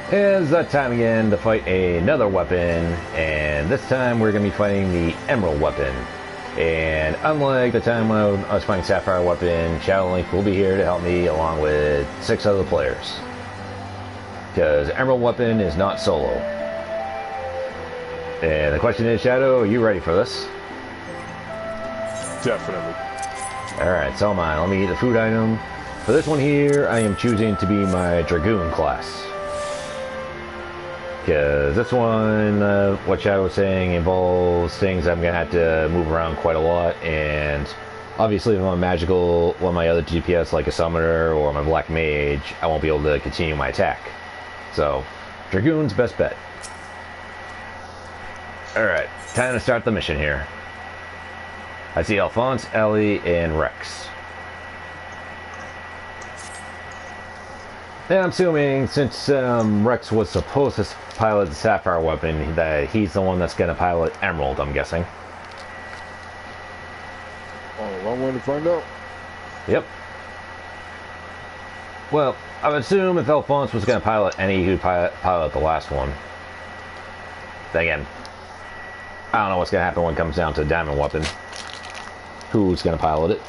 It's that time again to fight another weapon, and this time we're going to be fighting the Emerald weapon. And unlike the time when I was fighting Sapphire weapon, Shadow Link will be here to help me along with 6 other players. Because Emerald weapon is not solo. And the question is, Shadow, are you ready for this? Definitely. Alright, so am I. Let me get the food item. For this one here, I am choosing to be my Dragoon class. Because this one, what Shadow was saying, involves things I'm going to have to move around quite a lot. And obviously if I'm a magical, one of my other DPS like a Summoner or my Black Mage, I won't be able to continue my attack. So, Dragoon's best bet. Alright, time to start the mission here. I see Alphonse, Ellie, and Rex. And I'm assuming, since Rex was supposed to pilot the Sapphire weapon, that he's the one that's going to pilot Emerald, I'm guessing. Oh, long way to find out. Yep. Well, I would assume if Alphonse was going to pilot any, he'd pilot the last one. Then again, I don't know what's going to happen when it comes down to the Diamond weapon. Who's going to pilot it?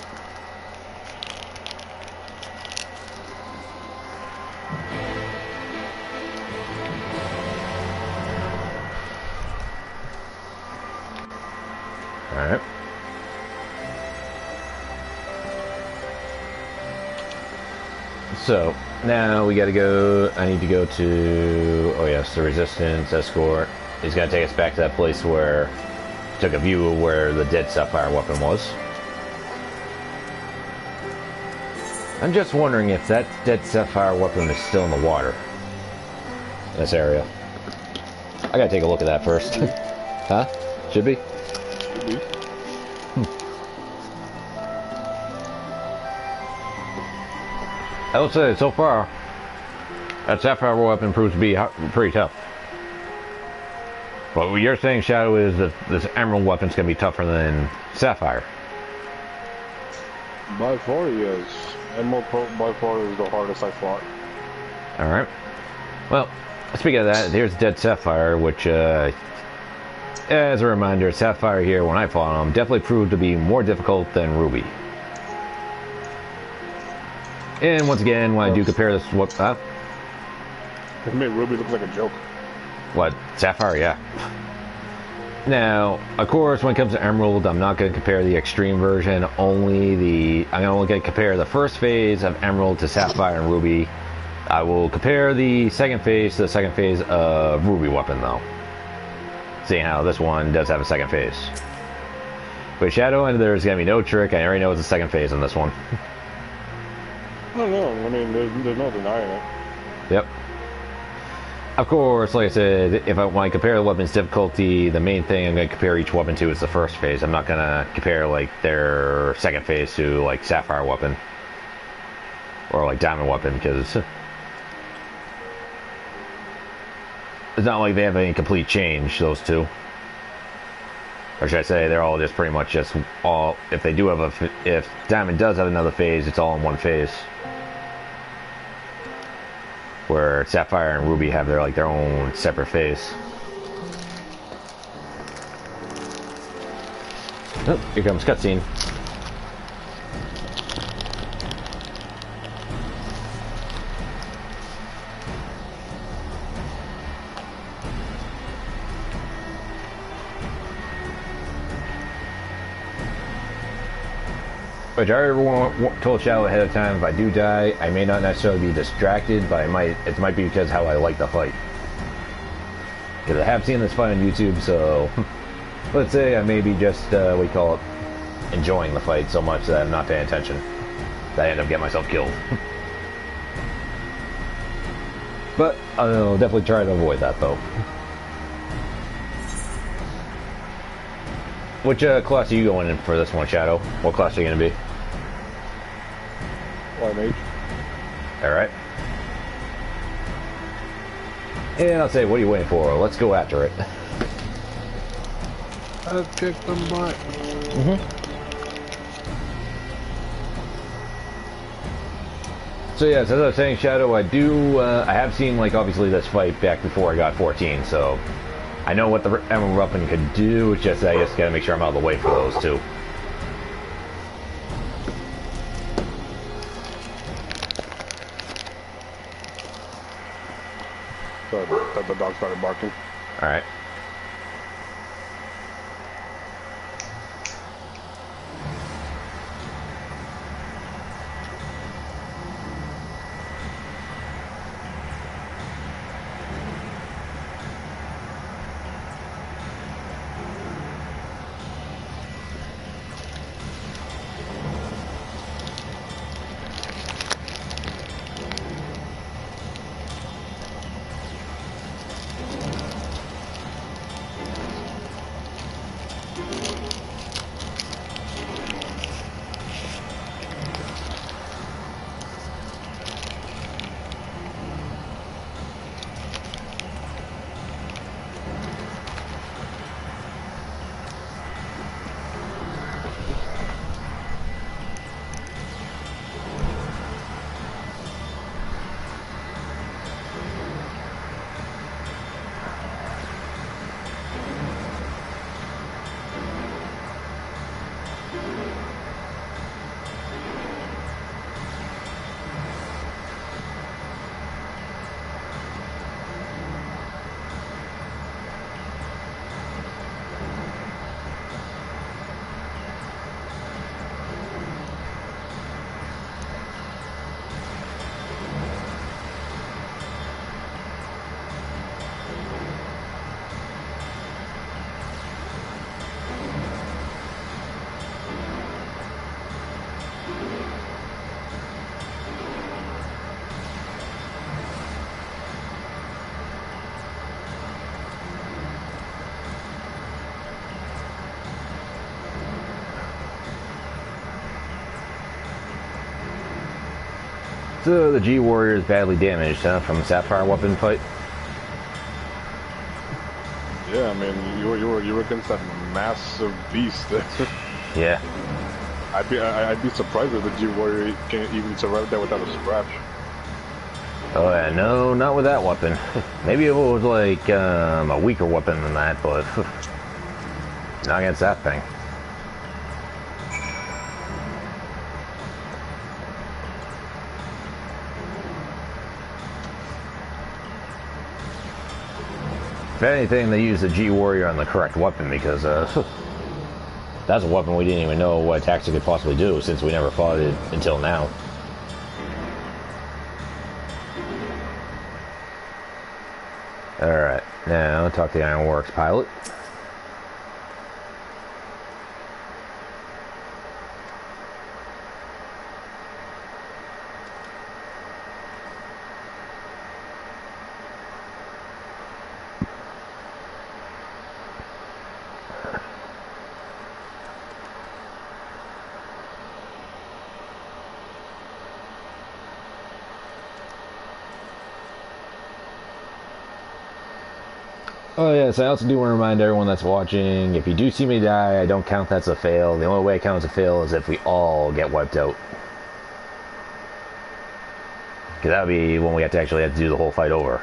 Alright. So, now we gotta go, I need to go to, oh yes, the Resistance Escort. He's gonna take us back to that place where, took a view of where the dead Sapphire weapon was. I'm just wondering if that dead Sapphire weapon is still in the water. In this area. I gotta take a look at that first. Huh? Should be? I will say, so far, that Sapphire weapon proves to be pretty tough. But what you're saying, Shadow, is that this Emerald weapon's going to be tougher than Sapphire. By far, yes. Emerald by far is the hardest I fought. Alright. Well, speaking of that, here's Dead Sapphire, which, as a reminder, Sapphire here, when I fought him, definitely proved to be more difficult than Ruby. And once again, when I do compare this, what? It made Ruby look like a joke. What? Sapphire? Yeah. Now, of course, when it comes to Emerald, I'm not going to compare the extreme version. I'm only going to compare the first phase of Emerald to Sapphire and Ruby. I will compare the second phase to the second phase of Ruby weapon, though. Seeing how this one does have a second phase. With Shadow, and there's going to be no trick. I already know it's the second phase on this one. I don't know. I mean, there's no denying it. Yep. Of course, like I said, when I compare the weapon's difficulty, the main thing I'm going to compare each weapon to is the first phase. I'm not going to compare, like, their second phase to, like, Sapphire weapon. Or, like, Diamond weapon, because it's not like they have any complete change, those two. Or should I say, they're all just pretty much just all, if they do have if Diamond does have another phase, it's all in one phase. Where Sapphire and Ruby have their own separate phase. Oh, here comes cutscene. Which I already told Shadow ahead of time, if I do die, I may not necessarily be distracted, but it might be because how I like the fight. Because I have seen this fight on YouTube, so let's say I may be just, what do you call it, enjoying the fight so much that I'm not paying attention. That I end up getting myself killed. But I'll definitely try to avoid that, though. Which class are you going in for this one, Shadow? What class are you going to be? Why, mage? Alright. And I'll say, what are you waiting for? Let's go after it. I've kicked them butt. So yeah, as I was saying, Shadow, I have seen, like, obviously this fight back before I got 14, so I know what the Emerald Weapon could do. It's just I just gotta make sure I'm out of the way for those two. So the dog started barking. All right. So the G Warrior is badly damaged, huh, from the Sapphire weapon fight? Yeah, I mean, you were against that massive beast. Yeah. I'd be surprised if the G Warrior can even survive that without a scratch. Oh yeah, no, not with that weapon. Maybe it was like a weaker weapon than that, but not against that thing. If anything, they used the G Warrior on the correct weapon because that's a weapon we didn't even know what attacks it could possibly do since we never fought it until now. Alright, now talk to the Ironworks pilot. Oh yes, I also do want to remind everyone that's watching, if you do see me die, I don't count that as a fail. The only way it counts as a fail is if we all get wiped out. Because that would be when we have to do the whole fight over.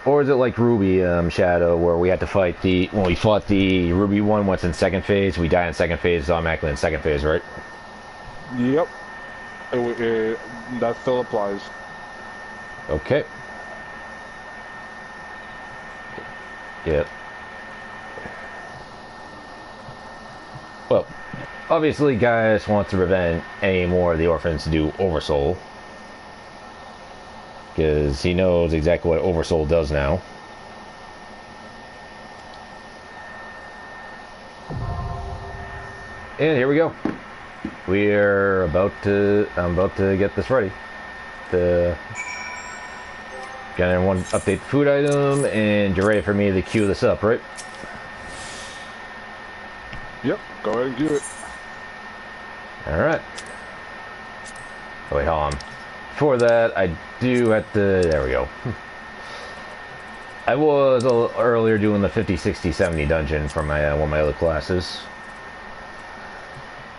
Or is it like Ruby Shadow, where we had to fight when we fought the Ruby one once in second phase, we die in second phase, it's automatically in second phase, right? Yep. That still applies. Okay. Yep. Well, obviously Gaius wants to prevent any more of the orphans to do Oversoul. Because he knows exactly what Oversoul does now. And here we go. I'm about to get this ready. Gonna want to update the food item, and you're ready for me to queue this up, right? Yep, go ahead and do it. Alright. Oh wait, hold on. Before that, I do have to... There we go. I was a little earlier doing the 50, 60, 70 dungeon for my one of my other classes.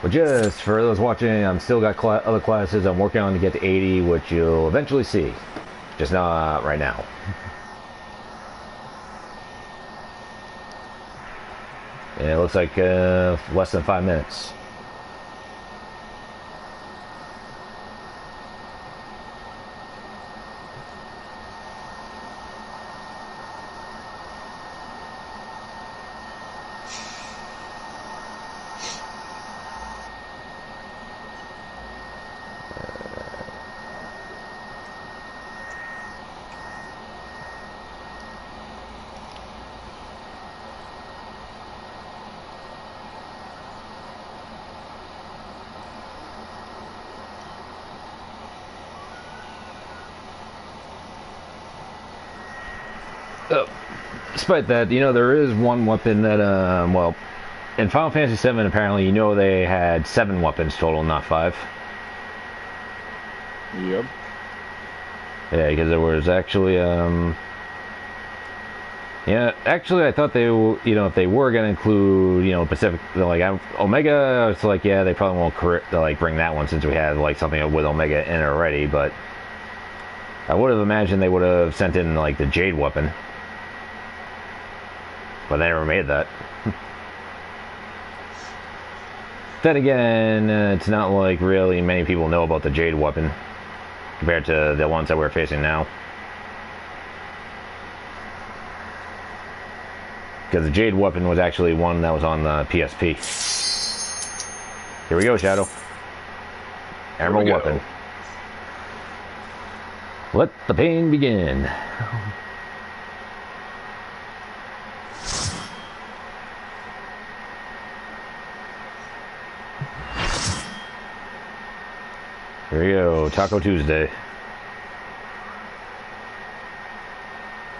Which just for those watching, I'm still got other classes I'm working on to get to 80, which you'll eventually see. Just not right now. And it looks like less than 5 minutes. Despite that, you know, there is one weapon that, well, in Final Fantasy VII, apparently, you know, they had 7 weapons total, not 5. Yep. Yeah, because there was actually, yeah, actually, I thought they, you know, if they were going to include, you know, Pacific, like, Omega, it's like, yeah, they probably won't, like, bring that one since we had, like, something with Omega in it already, but I would have imagined they would have sent in, like, the Jade weapon. But they never made that. Then again, it's not like really many people know about the Jade weapon compared to the ones that we're facing now. Because the Jade weapon was actually one that was on the PSP. Here we go, Shadow. Emerald weapon. Let the pain begin. Here we go, Taco Tuesday.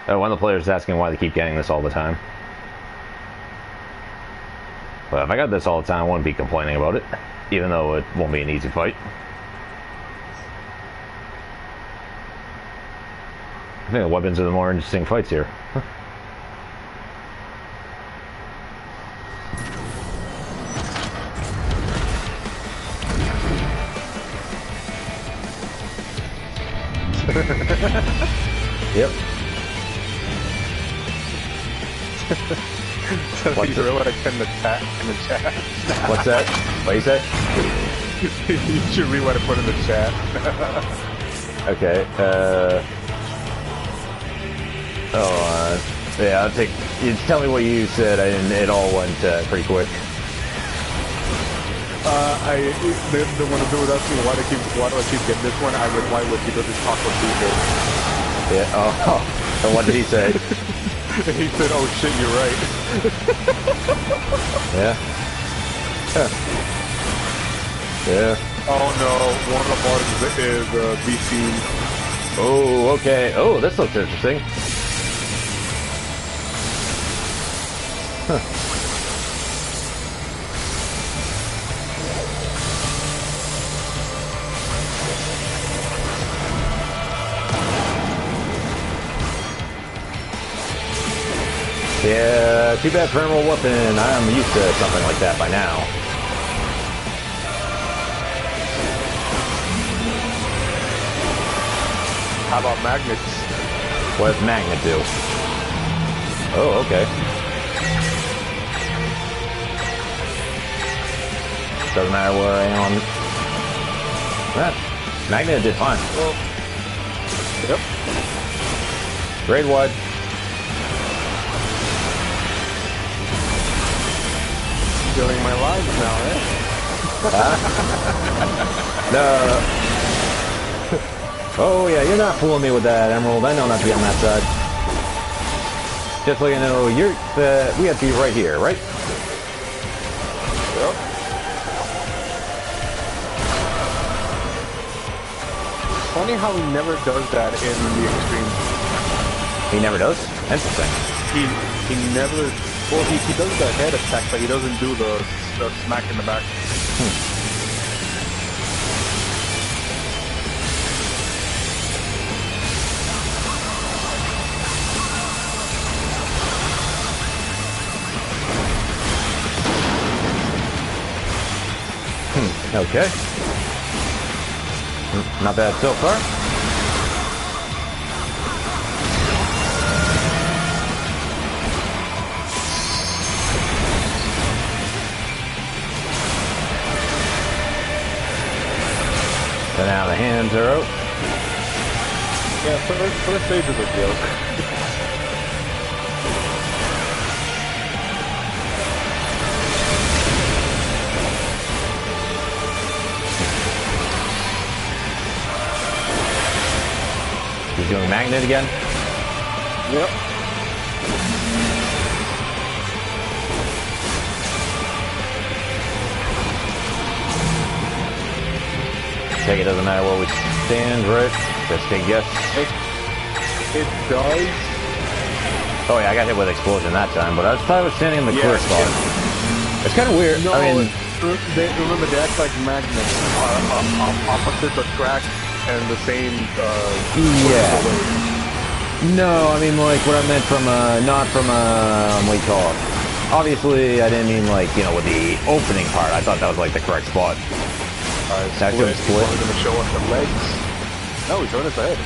Oh, one of the players is asking why they keep getting this all the time. Well, if I got this all the time, I wouldn't be complaining about it, even though it won't be an easy fight. I think the weapons are the more interesting fights here. Yep. Somebody wrote like in the chat. What's that? What you say? You should read what I put in the chat. Okay. Yeah, I'll take. You tell me what you said, and it all went pretty quick. The one who was asking why do I keep getting this one? I reply with because it's Taco Tuesday. Yeah. Oh. And what did he say? He said, "Oh shit, you're right." Yeah. Huh. Yeah. Oh no, one of ours is BC. Oh, okay. Oh, this looks interesting. Huh. Yeah, too bad for Emerald Weapon. I'm used to something like that by now. How about magnets? What does magnet do? Oh, okay. Doesn't matter where I am on... Magnet did fine. Well, yep. Grade wide. Stealing my lives now, eh? No. Oh yeah, you're not fooling me with that, Emerald. I know not to be on that side. Just so you know, we have to be right here, right? Yep. Funny how he never does that in the extreme. He never does? Interesting. He never... Well, he does the head attack, but he doesn't do the smack in the back. Okay. Not bad so far. So now the hands are out. Yeah, first stage is a joke. He's doing magnet again. Yep. Take it, doesn't matter where we stand, right? Just take a guess. It does. Oh yeah, I got hit with explosion that time, but I thought I was standing in the clear spot. It's kind of weird. No, I mean, remember they act like magnets, opposites attract, and the same. Yeah. No, I mean like what I meant from not from what do you call it? Obviously, I didn't mean like with the opening part. I thought that was like the correct spot. Split. We're gonna show us the legs. No, he's showing us the head.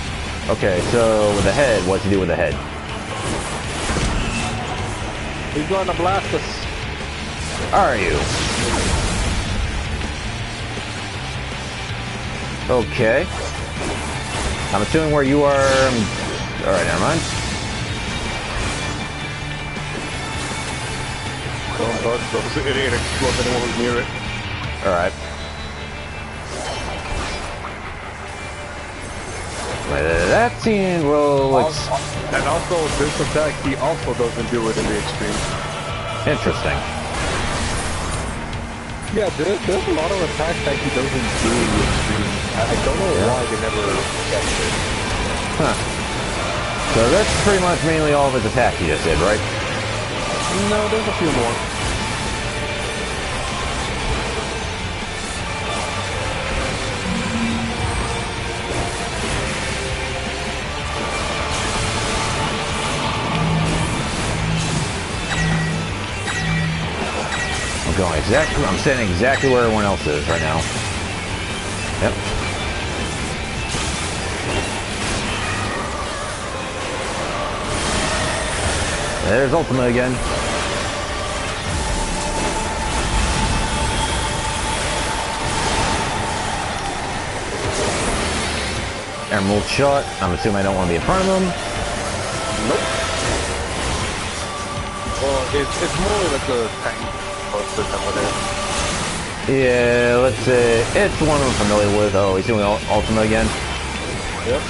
Okay, so with the head, what to do with the head? He's going to blast us. Are you? Okay. I'm assuming where you are. Alright, never mind. Don't touch those. It ain't explode anyone who's near it. Alright. That seems, well, and also, this attack, he also doesn't do it in the extreme. Interesting. Yeah, there's a lot of attacks that he doesn't do in the extreme. I don't know why they never catch it. Huh. So that's pretty much mainly all of his attacks he just did, right? No, there's a few more. I'm standing exactly where everyone else is right now. Yep. There's Ultima again. Emerald shot. I'm assuming I don't want to be in front of them. Nope. Well, it's more like a tank. Yeah, let's say it's one I'm familiar with. Oh, he's doing Ultima again. Yep.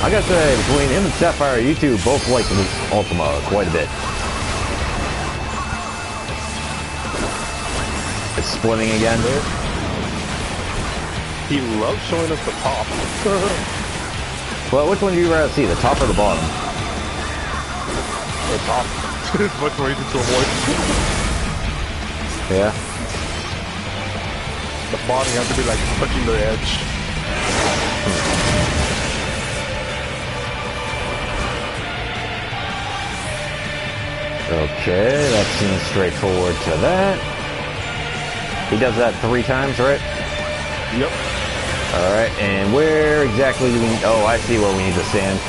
I gotta say, between him and Sapphire, you two both like Ultima quite a bit. It's splitting again. He loves showing us the top. Well, which one do you rather see, the top or the bottom? The top. It's much more easy to avoid. Yeah. The bottom, you have to be like touching the edge. Okay, that seems straightforward to that. He does that 3 times, right? Yep. Alright, and where exactly do we... Oh, I see where we need to stand.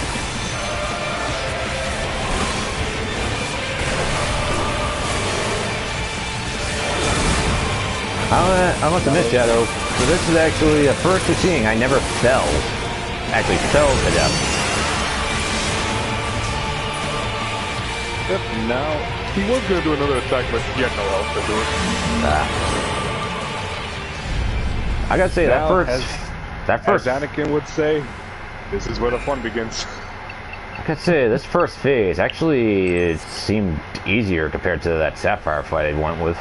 I must admit, Shadow, so this is actually the first we're seeing. I never fell. Actually fell to death. Yep, now, he was going to do another attack, but he had no health to do it. I gotta say, now, that first... As Anakin would say, this is where the fun begins. I gotta say, this first phase, actually, it seemed easier compared to that Sapphire fight I went with.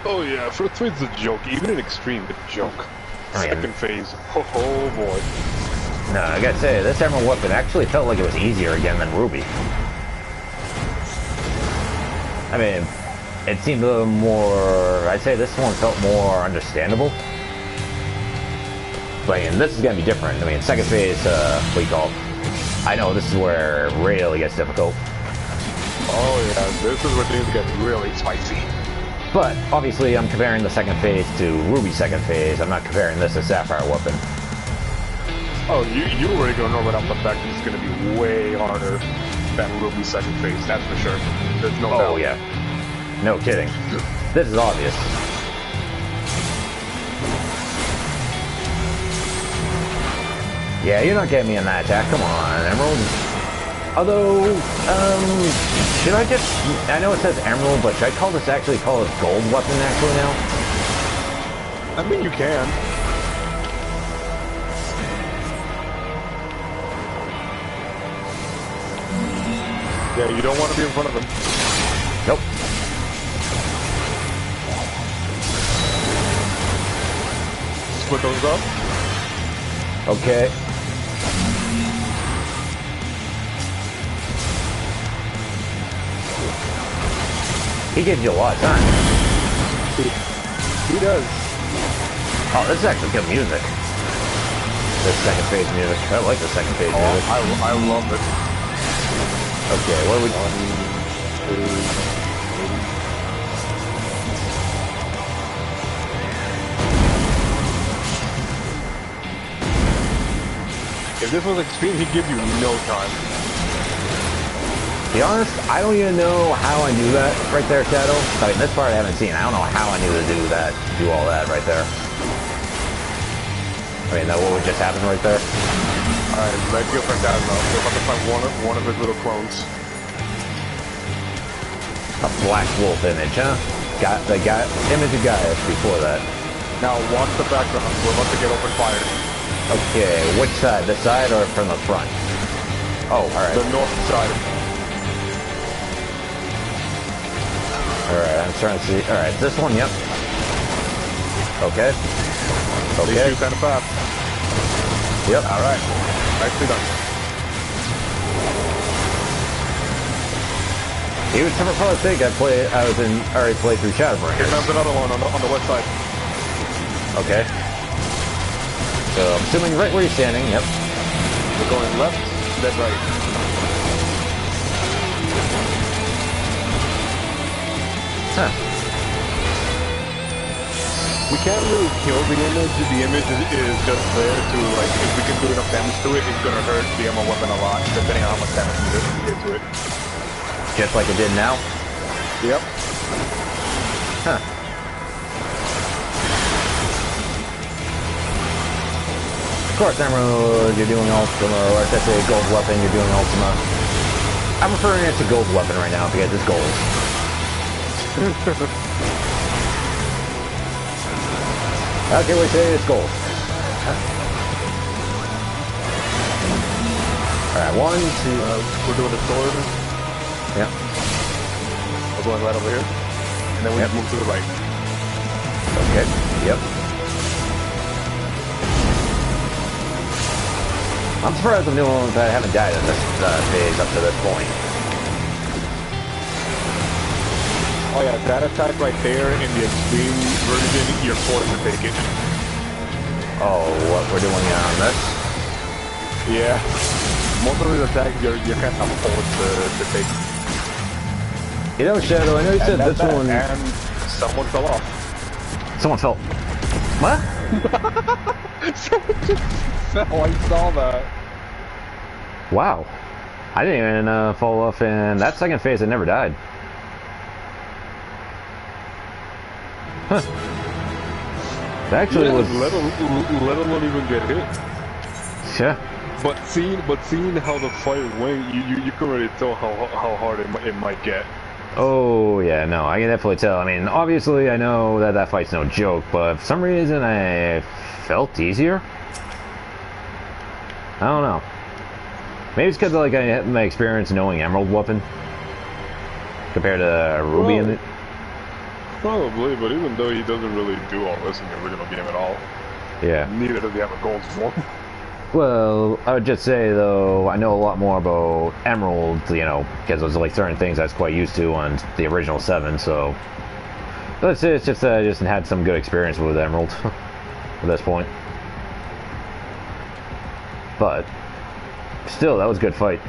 Oh yeah, first phase's a joke. Even in extreme, it's a joke. Second phase, oh boy. No, I gotta say, this Emerald weapon actually felt like it was easier again than Ruby. I mean, it seemed a little more... I'd say this one felt more understandable. But I mean, this is gonna be different. I mean, second phase, what do you call it? I know this is where it really gets difficult. Oh yeah, this is where things get really spicy. But obviously, I'm comparing the second phase to Ruby's second phase. I'm not comparing this to Sapphire weapon. Oh, you already gonna know right off the bat that it's gonna be way harder than Ruby's second phase. That's for sure. There's no doubt. Oh yeah, no kidding. This is obvious. Yeah, you're not getting me in that attack. Come on, Emerald. Although, should I just... I know it says Emerald, but should I call this actually call it Gold weapon actually now? I mean, you can. Yeah, you don't want to be in front of him. Nope. Split those up. Okay. He gives you a lot of time. He does. Oh, this is actually good music. This second phase music. I like the second phase music. I love it. Okay, what are we... If this was extreme, he'd give you no time. To be honest, I don't even know how I knew that right there, Shadow. I mean, this part I haven't seen. I don't know how I knew to do that, do all that right there. I mean, that what would just happen right there? Alright, let's go for that now. We're about to find one of his little clones. A black wolf image, huh? Got the guy image of Gaius before that. Now watch the background. We're about to get open fire. Okay, which side? The side or from the front? Oh, alright. The north side. Alright, I'm trying to see. Alright, this one, yep. Okay. Okay. These two kind of fast. Yep. Alright. Nicely done. You would probably think I already played through Shadowbringers. Here comes another one on the west side. Okay. So I'm assuming right where you're standing, yep. We're going left, then right. Huh. We can't really kill the image. The image is just there to, like, if we can do enough damage to it, it's gonna hurt the ammo weapon a lot, depending on how much damage we get to it. Just like it did now? Yep. Huh. Of course, Emerald, you're doing Ultima, or if that's a gold weapon, you're doing Ultima. I'm referring it to gold weapon right now because it's gold. Okay, we say it's gold. Alright, 1, 2... we're doing the sword. Yep. We're going right over here. And then we move to the right. Okay, yep. I'm surprised I'm the only one that haven't died in this phase up to this point. Oh yeah, that attack right there in the extreme version, you're forced to take it. Oh, what we're doing on this? Yeah. Most of these attacks, you're kind of forced to take. You know, Shadow, I know you said this one... And someone fell off. Someone fell... What? Someone just fell, I saw that. Wow. I didn't even fall off in that second phase. I never died. Huh. That actually was... Let alone even get hit. Yeah. But seeing how the fight went, you can already tell how hard it might get. Oh, yeah, no, I can definitely tell. I mean, obviously, I know that fight's no joke, but for some reason, I felt easier. I don't know. Maybe it's because like I had my experience knowing Emerald weapon compared to Ruby in it. Probably, but even though he doesn't really do all this in the original game at all, yeah. Neither does he have a gold form. Well, I would just say though, I know a lot more about Emerald, you know, because there's like certain things I was quite used to on the original 7. So, but it's just I just had some good experience with Emerald at this point. But still, that was a good fight.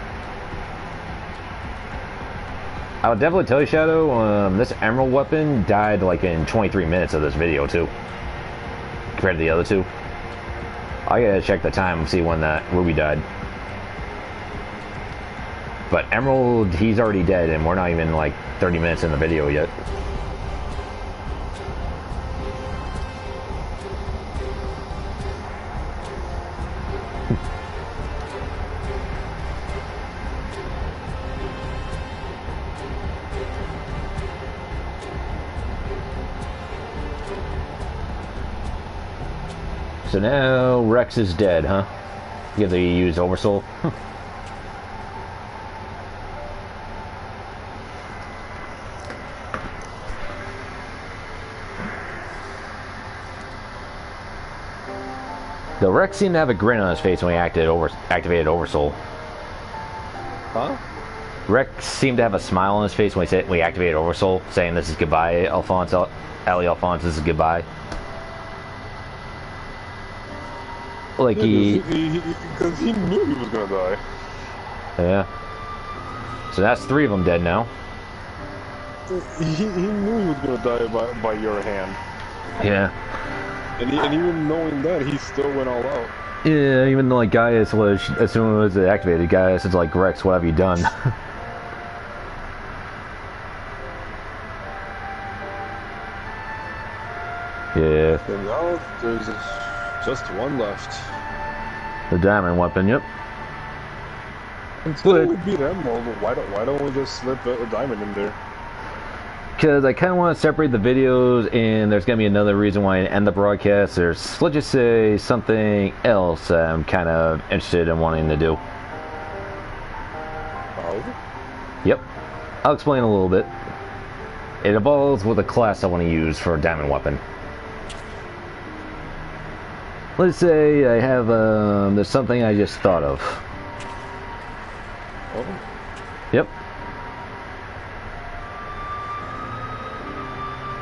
I'll definitely tell you, Shadow, this emerald weapon died like in 23 minutes of this video too, compared to the other two. I gotta check the time and see when that ruby died. But emerald, he's already dead, and we're not even like 30 minutes in the video yet. So now Rex is dead, huh? You have to use Oversoul. The Rex seemed to have a grin on his face when he activated Oversoul. Huh? Rex seemed to have a smile on his face when he activated Oversoul, saying this is goodbye, Alphonse. Ali Alphonse, this is goodbye. Like because he knew he was gonna die. Yeah. So that's 3 of them dead now. He knew he was gonna die by your hand. Yeah. And even knowing that, he still went all out. Yeah, even though like Gaius was, as soon as it activated, Gaius is like, Rex, what have you done? Yeah. And now there's just one left. The diamond weapon, yep. Until we beat Emerald, why don't we just slip a diamond in there? Because I kind of want to separate the videos, and there's going to be another reason why I end the broadcast. There's, let's just say, something else I'm kind of interested in wanting to do. Oh? Yep. I'll explain a little bit. It involves with a class I want to use for a diamond weapon. Let's say I have, there's something I just thought of. Oh? Yep.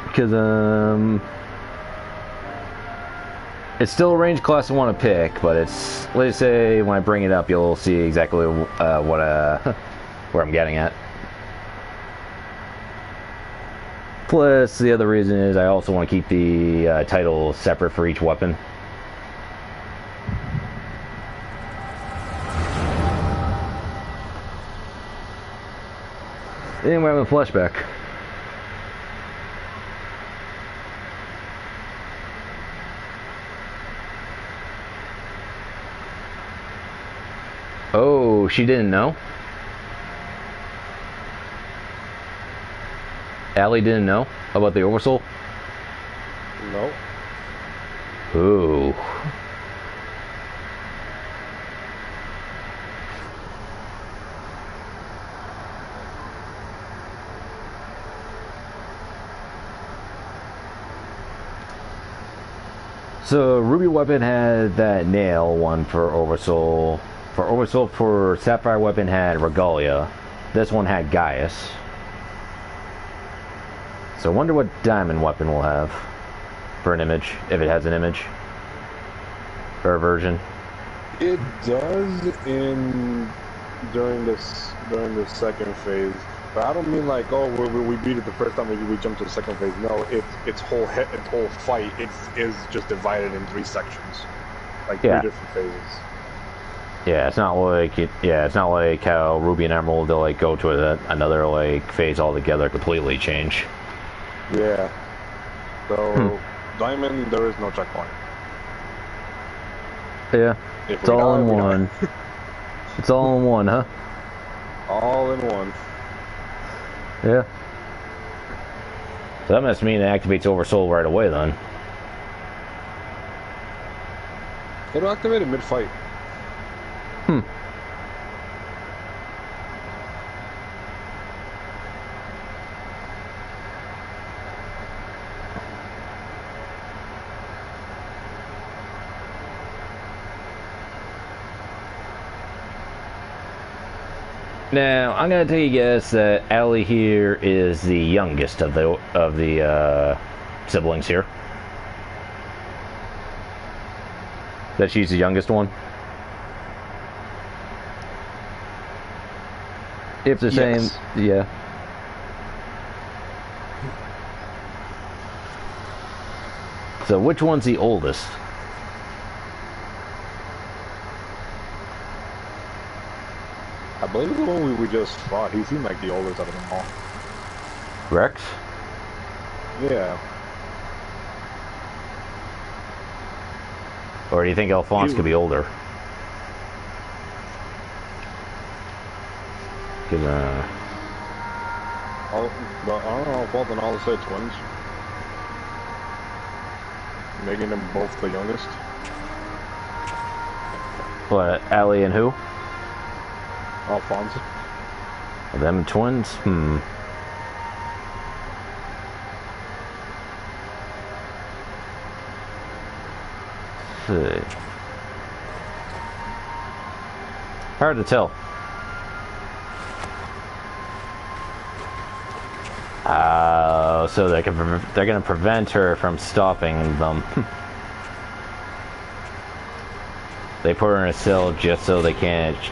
Because, it's still a range class I want to pick, but it's, let's say when I bring it up, you'll see exactly where I'm getting at. Plus, the other reason is I also want to keep the title separate for each weapon. And we're having a flashback. Oh, she didn't know? Allie didn't know about the Oversoul? No. Ooh. So Ruby weapon had that nail one for Oversoul. For Oversoul, for Sapphire weapon had Regalia. This one had Gaius. So I wonder what diamond weapon will have for an image, if it has an image or a version. It does during the second phase. But I don't mean like, oh, we beat it the first time, maybe we jumped to the second phase. No, its whole fight is just divided in 3 sections, like 3 different phases. Yeah, it's not like it's not like how Ruby and Emerald they'll like go to another like phase altogether, completely change. Yeah. So Diamond, there is no checkpoint. Yeah. It's all in one. It's all in one, huh? All in one. Yeah. So that must mean it activates Oversoul right away then. It'll activate it mid-fight. Now, I'm gonna take a guess that Allie here is the youngest of the siblings here. That she's the youngest one. If the same, yeah. So which one's the oldest? I believe the one we just fought, he seemed like the oldest out of them all. Rex? Yeah. Or do you think Alphonse could be older? Because, I don't know if both and all said twins. Making them both the youngest. what, Allie and who? Alphonse. Are them twins? Let's see. Hard to tell. So they're gonna prevent her from stopping them. They put her in a cell just so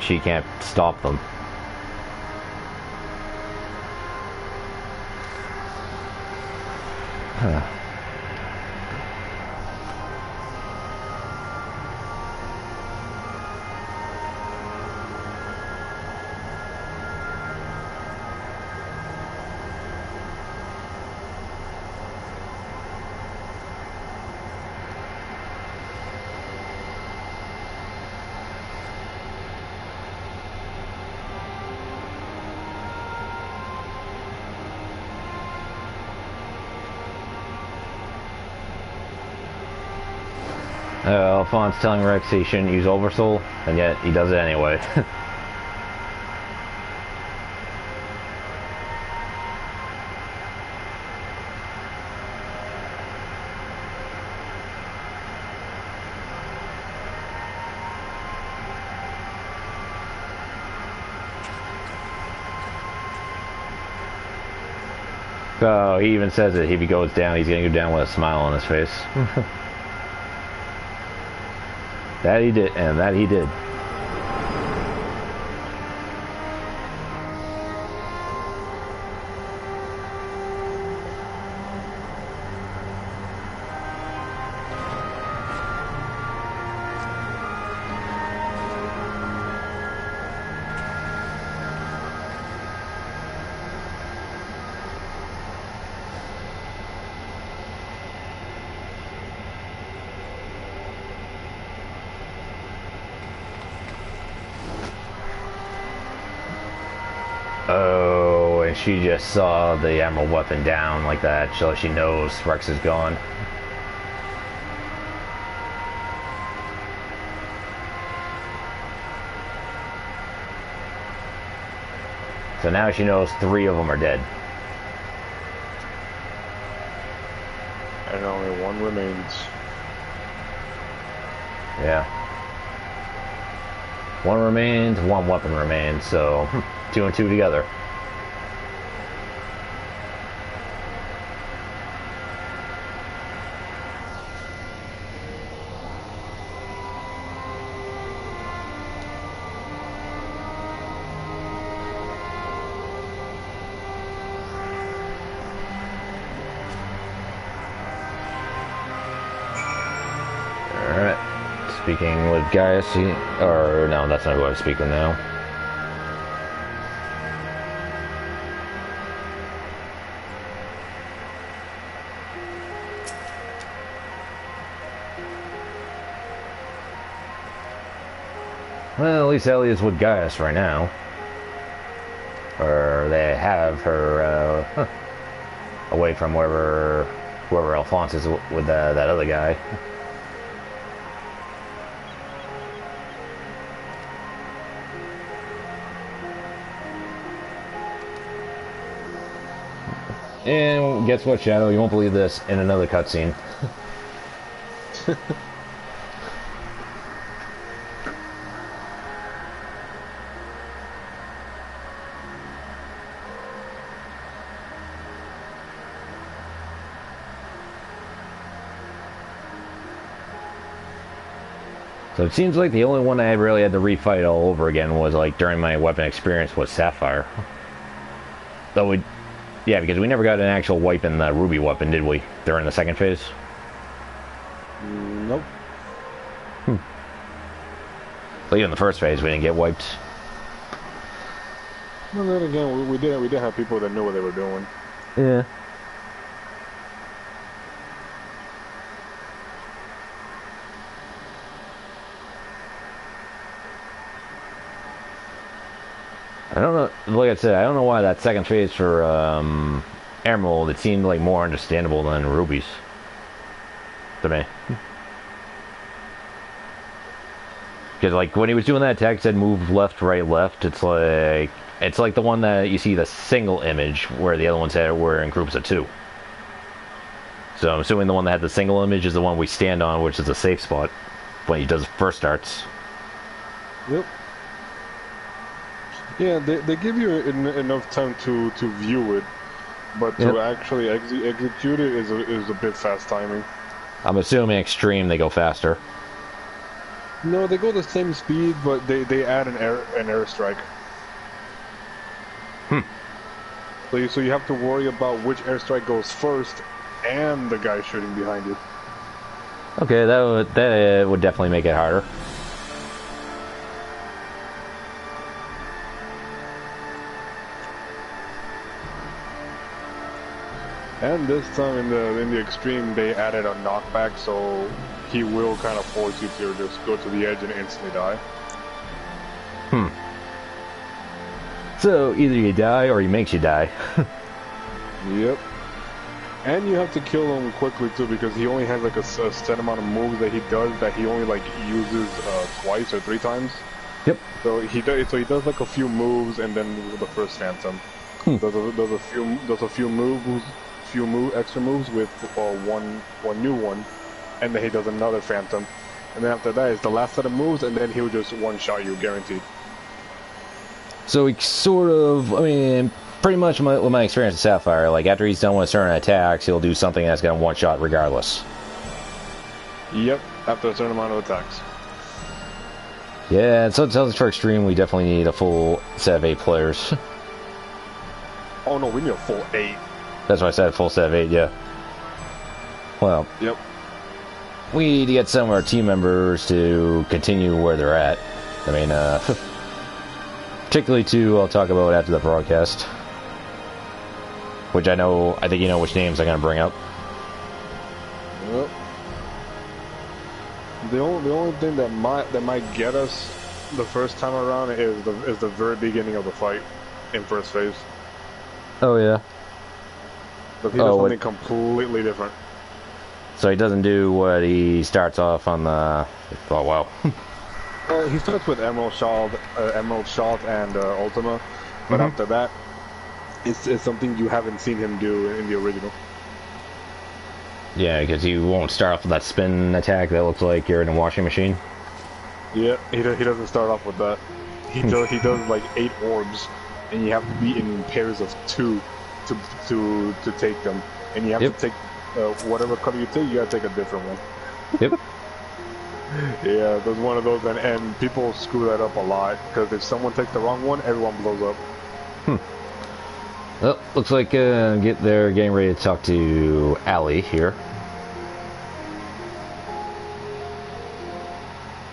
she can't stop them. Huh. Alphonse telling Rex he shouldn't use Oversoul, and yet he does it anyway. So he even says that if he goes down, he's gonna go down with a smile on his face. That he did, and that he did. Oh, and she just saw the emerald weapon down like that, so she knows Rex is gone. So now she knows 3 of them are dead. And only one remains. Yeah. 1 remains, 1 weapon remains, so 2 and 2 together. Alright. Speaking with Gaius, or no, that's not who I'm speaking now. Well, at least Ellie is with Gaius right now. Or they have her away from whoever Alphonse is with that other guy. And guess what, Shadow? You won't believe this in another cutscene. So it seems like the only one I really had to refight all over again was like during my weapon experience was Sapphire. Though yeah, because we never got an actual wipe in the Ruby weapon, did we? During the second phase? Nope. But even the first phase, we didn't get wiped. Well, then again, we did have people that knew what they were doing. Yeah. I don't know, like I said, I don't know why that second phase for Emerald, it seemed like more understandable than Ruby's. To me. Because like when he was doing that attack, it said move left, right, left. It's like the one that you see the single image, where the other ones were in groups of 2. So I'm assuming the one that had the single image is the one we stand on, which is a safe spot when he does first starts. Yep. Yeah, they give you enough time to view it, but to actually execute it is a bit fast timing. I'm assuming extreme they go faster. No, they go the same speed, but they add an airstrike. So you have to worry about which airstrike goes first, and the guy shooting behind you. Okay, that would definitely make it harder. And this time in the extreme, they added a knockback, so he will kind of force you to just go to the edge and instantly die. So either you die or he makes you die. Yep. And you have to kill him quickly too, because he only has like a set amount of moves that he does that he only like uses twice or 3 times. Yep. So he does like a few moves and then the first phantom. Does a few extra moves with one new one, and then he does another phantom, and then after that is the last set of moves, and then he'll just one-shot you, guaranteed. So he sort of, I mean, pretty much with my experience with Sapphire, like after he's done with certain attacks, he'll do something that's going to one-shot regardless. Yep, after a certain amount of attacks. Yeah, so for extreme, we definitely need a full set of 8 players. Oh no, we need a full 8. That's why I said full set of 8, yeah. Well, yep. We need to get some of our team members to continue where they're at. I mean, particularly 2 I'll talk about after the broadcast. Which I think you know which names I'm going to bring up. Yep. The only thing that might get us the first time around is the very beginning of the fight in first phase. Oh yeah. But he does something completely different. So he doesn't do what he starts off on the... Oh, wow. Well, he starts with Emerald Shot and Ultima, but after that, it's something you haven't seen him do in the original. Yeah, because you won't start off with that spin attack that looks like you're in a washing machine. Yeah, he doesn't start off with that. He does like 8 orbs, and you have to be in pairs of 2 to take them, and you have to take whatever color you take. You gotta take a different one. Yep. Yeah, there's one of those, and people screw that up a lot, because if someone takes the wrong one, everyone blows up. Well, looks like they're getting ready to talk to Allie here.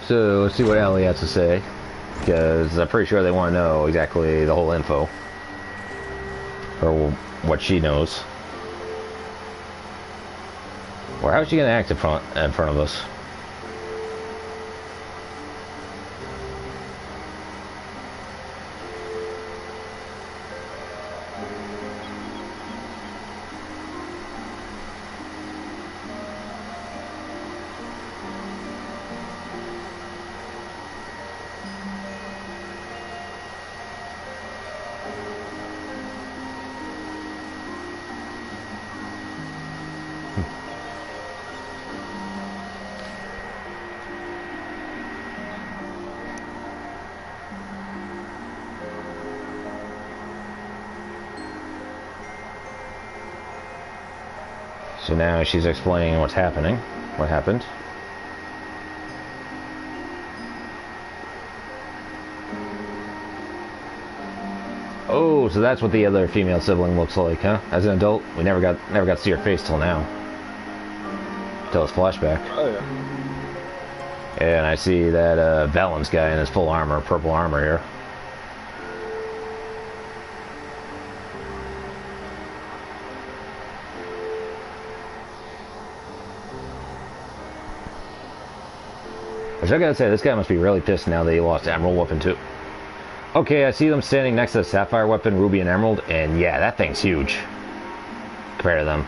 So let's see what Allie has to say, because I'm pretty sure they want to know exactly the whole info, or what she knows. Or how's she gonna act in front of us? So now she's explaining what's happening, what happened. Oh, so that's what the other female sibling looks like, huh? As an adult, we never got to see her face till now. Till it's flashback. Oh yeah. And I see that Valens guy in his full armor, purple armor here. Which I gotta say, this guy must be really pissed now that he lost Emerald Weapon too. Okay, I see them standing next to the Sapphire Weapon, Ruby and Emerald, and yeah, that thing's huge compared to them.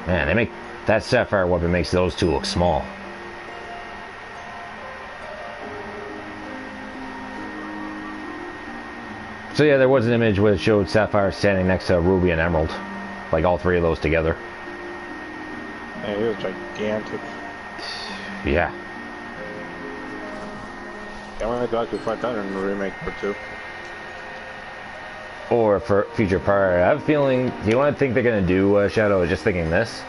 Man, they make that Sapphire Weapon makes those two look small. So yeah, there was an image where it showed Sapphire standing next to Ruby and Emerald, like all three of those together. Yeah, it was gigantic. Yeah. I wanted to actually fight that in the remake part 2. Or for future part. I have a feeling, do you want to think they're going to do Shadow? Just thinking this.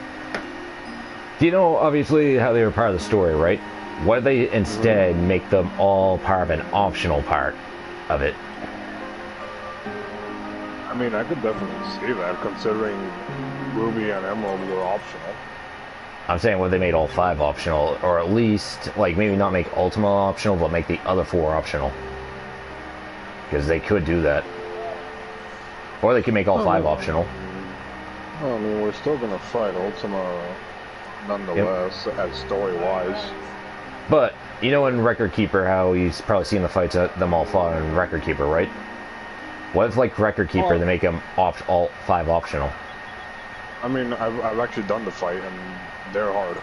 Do you know, obviously, how they were part of the story, right? What if they instead make them all part of an optional part of it? I mean, I could definitely see that, considering Ruby and Emerald were optional. I'm saying, what if they made all 5 optional? Or at least, like, maybe not make Ultima optional, but make the other 4 optional. Because they could do that. Or they could make all 5 optional. Well, I mean, we're still gonna fight Ultima nonetheless, as story-wise. But, you know in Record Keeper how you've probably seen the fights that them all fought in Record Keeper, right? What if, like, Record Keeper, they make them all 5 optional? I mean, I've actually done the fight, and they're hard.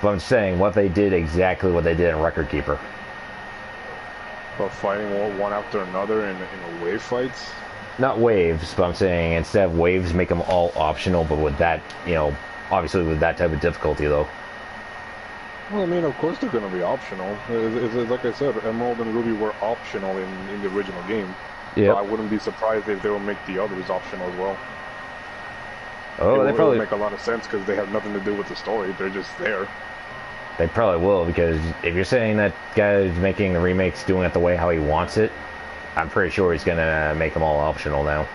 But I'm saying, what if they did exactly what they did in Record Keeper? But fighting one after another in a wave fights? Not waves, but I'm saying instead of waves, make them all optional, but with that, you know, obviously with that type of difficulty, though. Well, I mean, of course they're going to be optional. It's like I said, Emerald and Ruby were optional in the original game. Yeah. So I wouldn't be surprised if they would make the others optional as well. Oh, they probably make a lot of sense because they have nothing to do with the story. They're just there. They probably will, because if you're saying that guy's making the remakes doing it the way how he wants it, I'm pretty sure he's gonna make them all optional now.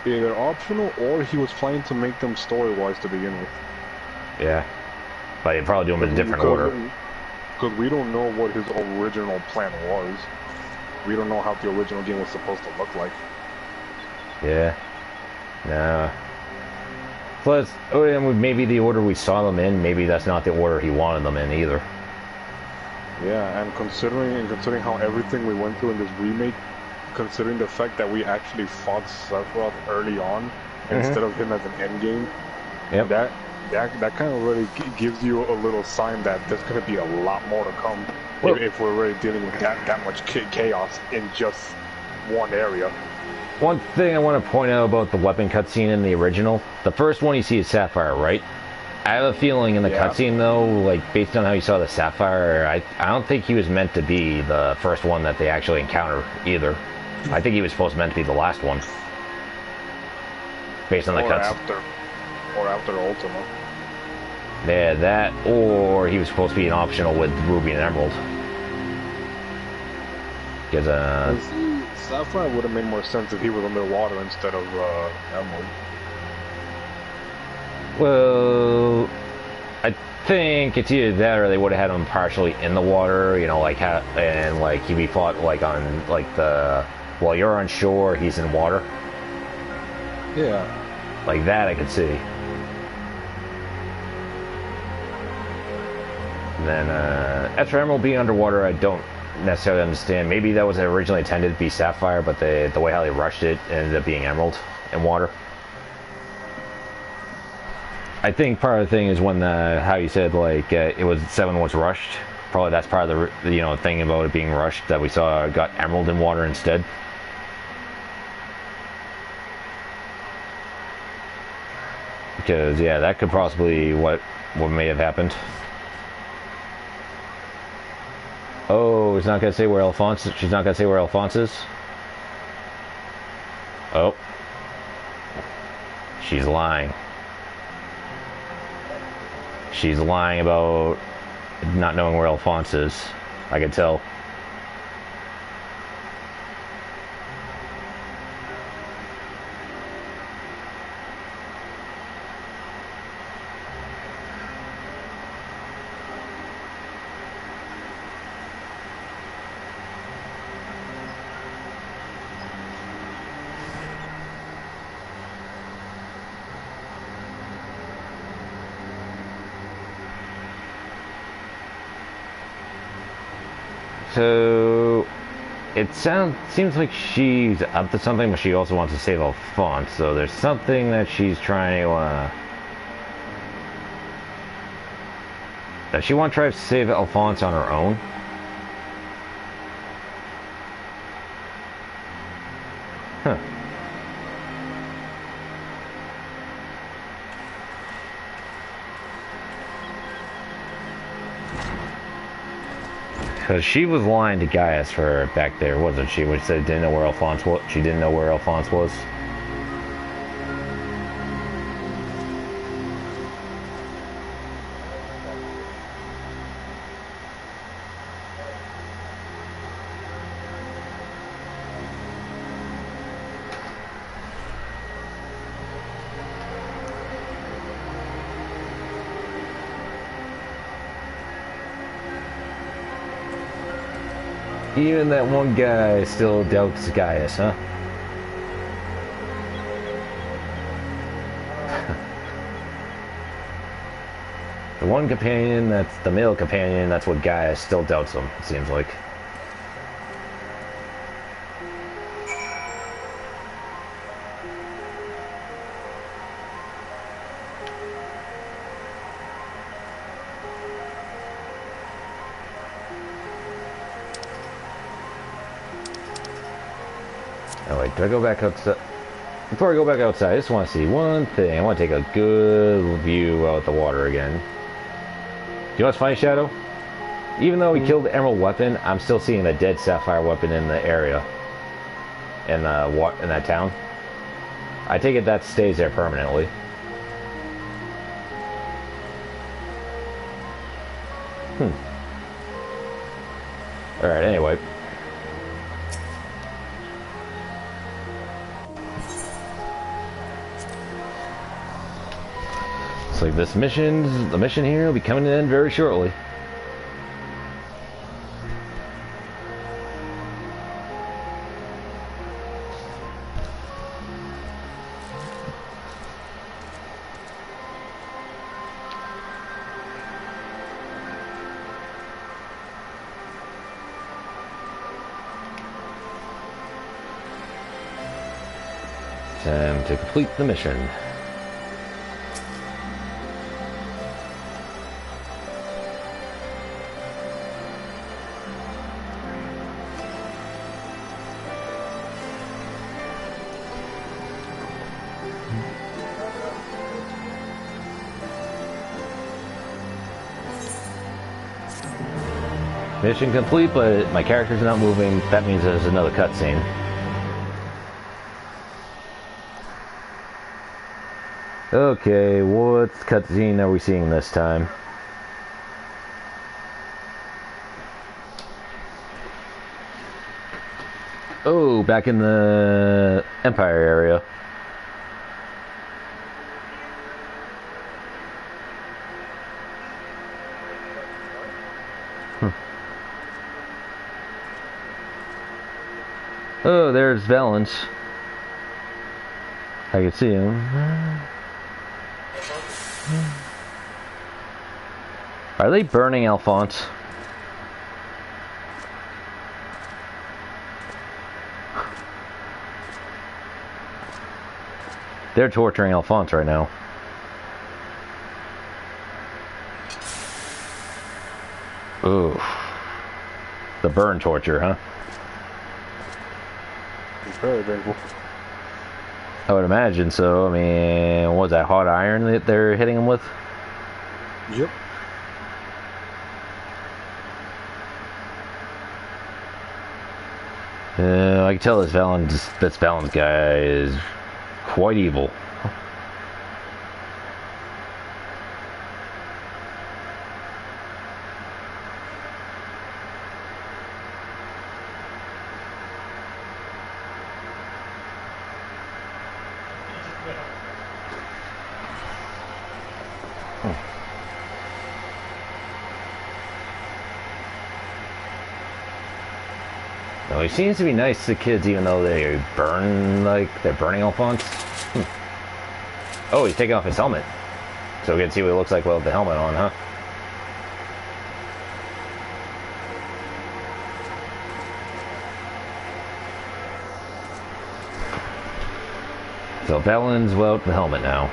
Either optional, or he was planning to make them story-wise to begin with. Yeah, but he'd probably do them in a different order. Because we don't know what his original plan was. We don't know how the original game was supposed to look like. Yeah. No. Plus, oh, and maybe the order we saw them in, maybe that's not the order he wanted them in either. Yeah, and considering how everything we went through in this remake, considering the fact that we actually fought Sephiroth early on instead of him as an endgame, that kind of really gives you a little sign that there's going to be a lot more to come if we're really dealing with that much chaos in just one area. One thing I want to point out about the weapon cutscene in the original, the first one you see is Sapphire, right? I have a feeling in the cutscene, though, like, based on how you saw the Sapphire, I don't think he was meant to be the first one that they actually encounter, either. I think he was supposed to meant to be the last one. Based on the cutscene. Or after Ultima. Yeah, that, or he was supposed to be an optional with Ruby and Emerald. Because, Sapphire would have made more sense if he was underwater instead of, Emerald. Well, I think it's either that or they would have had him partially in the water, you know, like and like he'd be fought like on like while you're on shore, he's in water. Yeah. Like that I could see. And then as for Emerald being underwater, I don't necessarily understand. Maybe that was originally intended to be Sapphire, but the way how they rushed it ended up being Emerald in water. I think part of the thing is when how you said like it was 7 was rushed. Probably that's part of the thing about it being rushed that we saw got Emerald in water instead. Because yeah, that could possibly what may have happened. Oh, he's not gonna say where Alphonse. She's not gonna say where Alphonse is. Oh, she's lying. She's lying about not knowing where Alphonse is. I can tell. So it seems like she's up to something, but she also wants to save Alphonse. So there's something that she's trying to. Does she want to try to save Alphonse on her own? Huh. Because she was lying to Gaius for back there, wasn't she? When she said didn't know where Alphonse was. She didn't know where Alphonse was. Even that one guy still doubts Gaius, huh? The one companion, that's the male companion, that's what Gaius still doubts him, it seems like. Oh wait, do I go back outside? Before I go back outside, I just want to see one thing. I want to take a good view out the water again. Do you know what's funny, Shadow? Even though we killed the emerald weapon, I'm still seeing the dead sapphire weapon in the area. In that town. I take it that stays there permanently. Alright, anyway. Looks like the mission here will be coming to an end very shortly. Time to complete the mission. Mission complete, but my character's not moving. That means there's another cutscene. Okay, what cutscene are we seeing this time? Oh, back in the Empire area. Oh, there's Valance. I can see him. Are they burning Alphonse? They're torturing Alphonse right now. Ooh. The burn torture, huh? It's very painful. I would imagine so. I mean, what was that, hot iron that they're hitting him with? Yep. I can tell this Valance guy is quite evil. Well, he seems to be nice to kids, even though they burn, like, they're burning Alphonse. Oh, he's taking off his helmet. So we can see what it looks like with the helmet on, huh? So Valen's without the helmet now.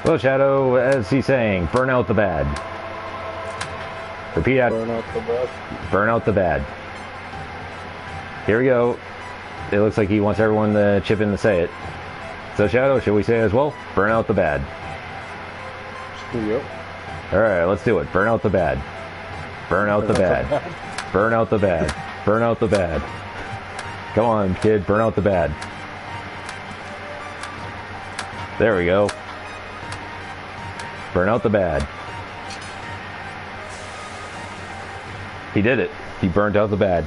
Well, Shadow, as he's saying, burn out the bad. Repeat that. Burn out the bad. Burn out the bad. Here we go. It looks like he wants everyone to chip in to say it. So, Shadow, should we say it as well? Burn out the bad. Yep. Alright, let's do it. Burn out the bad. Burn out the bad. Burn out the bad. Burn out the bad. Come on, kid. Burn out the bad. There we go. Burn out the bad. He did it. He burned out the bad.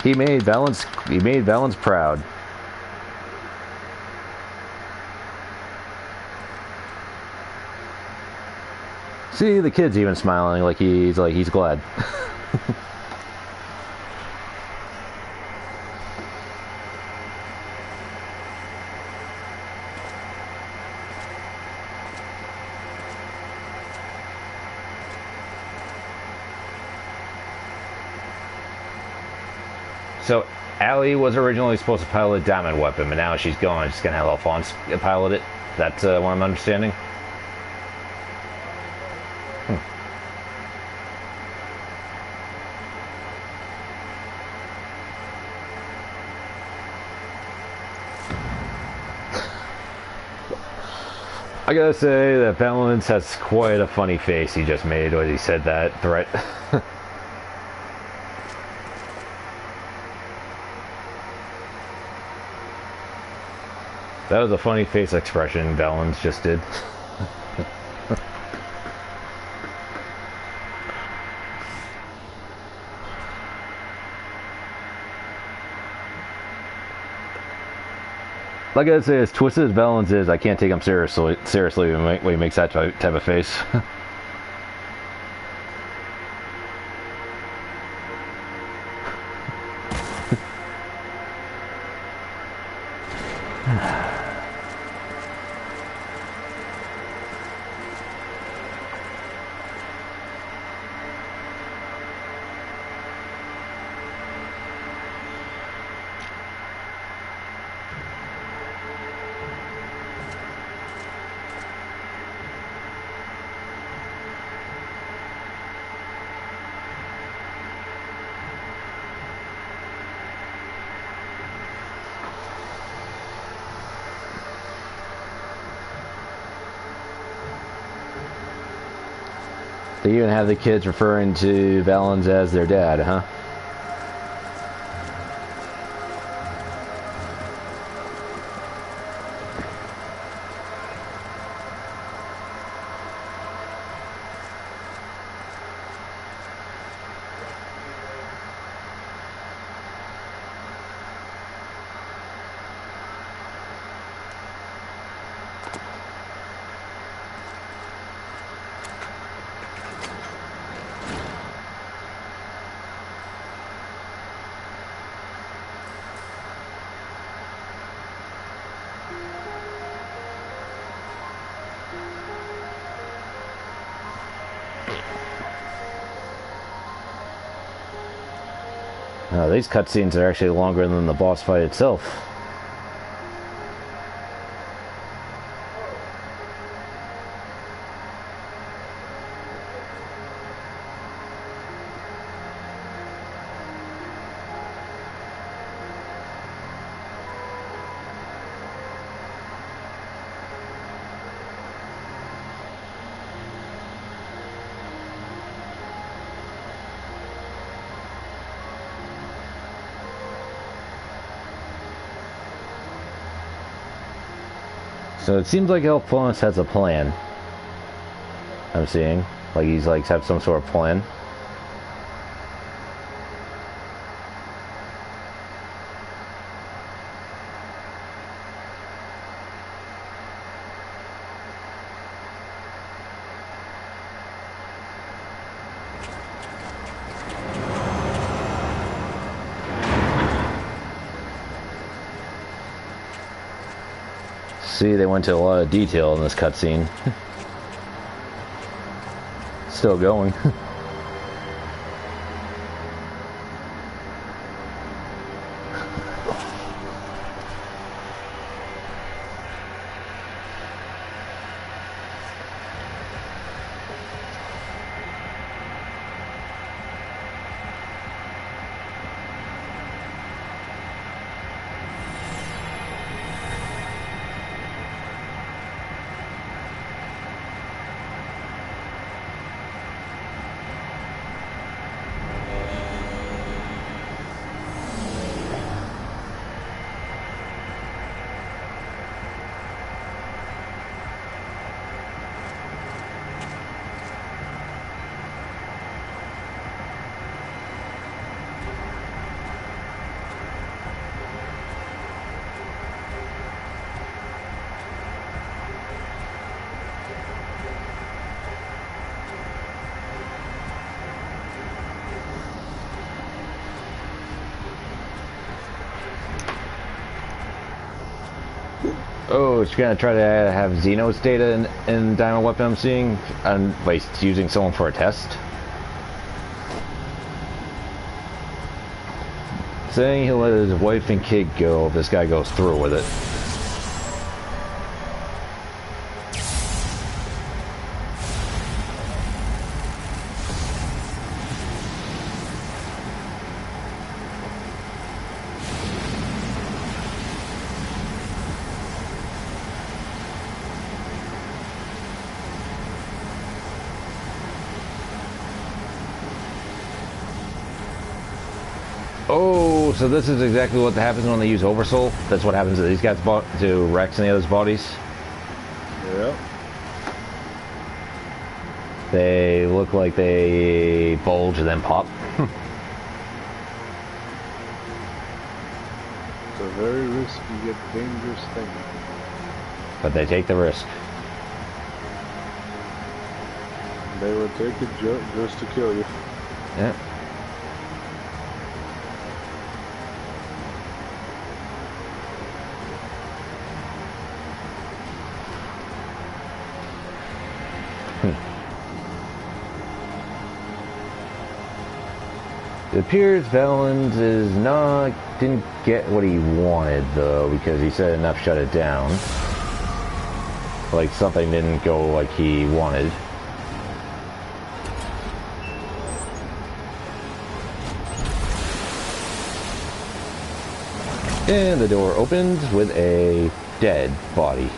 He made Valens proud. See, the kid's even smiling like he's glad. So, Allie was originally supposed to pilot a diamond weapon, but now she's gone. She's gonna have Alphonse pilot it. That's what I'm understanding. I gotta say that Valens has quite a funny face he just made when he said that threat. That was a funny face expression Valens just did. Like I say, as twisted as Valens is, I can't take him seriously when he makes that type of face. They even have the kids referring to Valens as their dad, huh? These cutscenes are actually longer than the boss fight itself. So it seems like Alphonse has a plan. I'm seeing. Like he's like have some sort of plan. See, they went to a lot of detail in this cutscene. Still going. Oh, it's gonna try to have Xenos data in Dino Weapon I'm seeing, and by using someone for a test. Saying he'll let his wife and kid go if this guy goes through with it. Oh, so this is exactly what happens when they use Oversoul? That's what happens to these guys, to Rex and the others' bodies? Yep. They look like they bulge and then pop. It's a very risky yet dangerous thing. But they take the risk. They would take it just to kill you. Yeah. It appears Valens didn't get what he wanted though, because he said enough shut it down. Like something didn't go like he wanted. And the door opens with a dead body.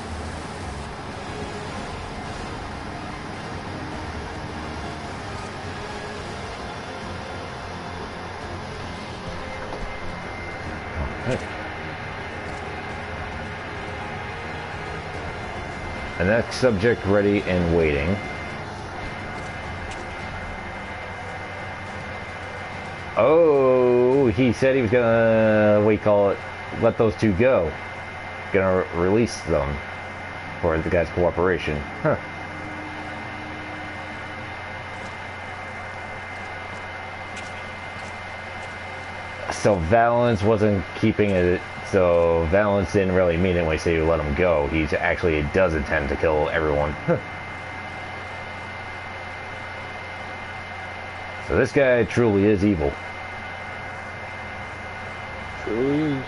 The next subject ready and waiting. Oh, he said he was gonna, let those two go. Gonna release them for the guy's cooperation. Huh. So Valens wasn't keeping it. So Valens didn't really mean it when he said he would let him go. He actually does intend to kill everyone. So this guy truly is evil. Truly is.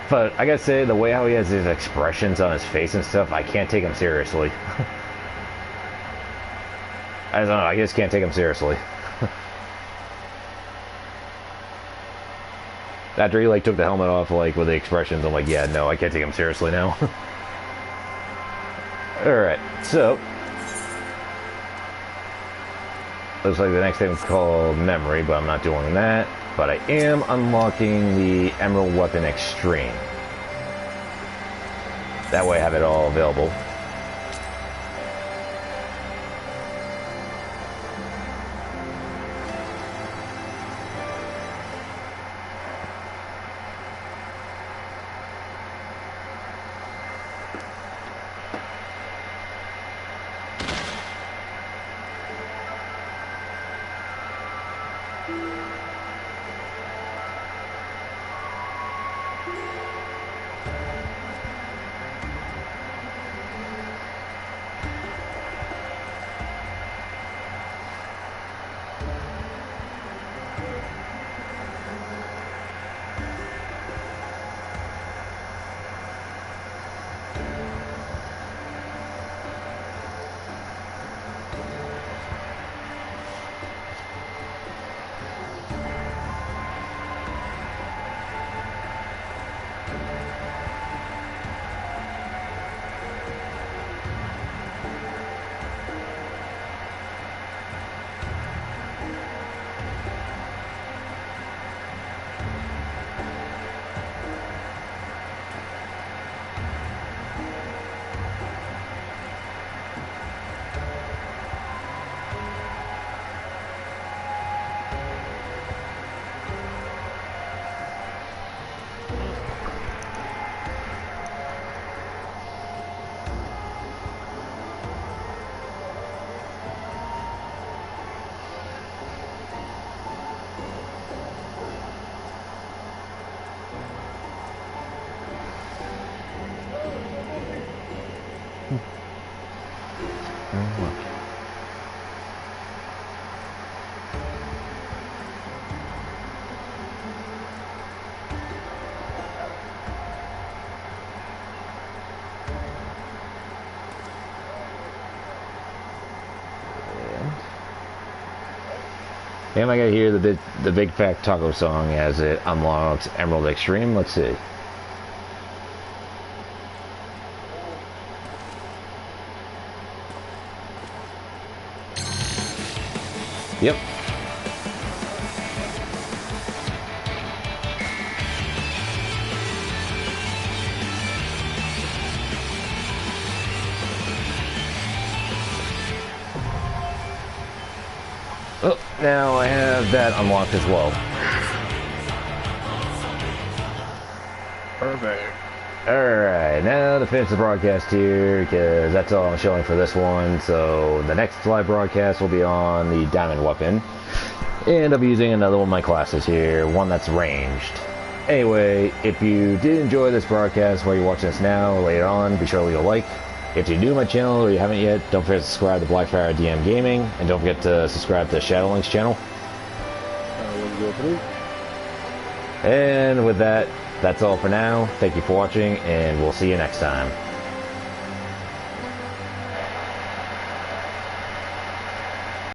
But I gotta say, the way how he has his expressions on his face and stuff, I can't take him seriously. I don't know, I just can't take him seriously. After he took the helmet off with the expressions, I'm like, yeah, no, I can't take him seriously now. Alright, so looks like the next thing is called Memory, but I'm not doing that. But I am unlocking the Emerald Weapon Extreme. That way I have it all available. Am I gonna hear the big fat taco song as it unlocks Emerald Extreme? Let's see. Yep. Oh, now I have that unlocked as well. Perfect. Alright, now to finish the broadcast here, because that's all I'm showing for this one. So the next live broadcast will be on the diamond weapon. And I'll be using another one of my classes here, one that's ranged. Anyway, if you did enjoy this broadcast while you're watching this now or later on, be sure to leave a like. If you're new to my channel or you haven't yet, don't forget to subscribe to Blackfiredm Gaming, and don't forget to subscribe to Shadowlink's channel. And with that, that's all for now. Thank you for watching, and we'll see you next time.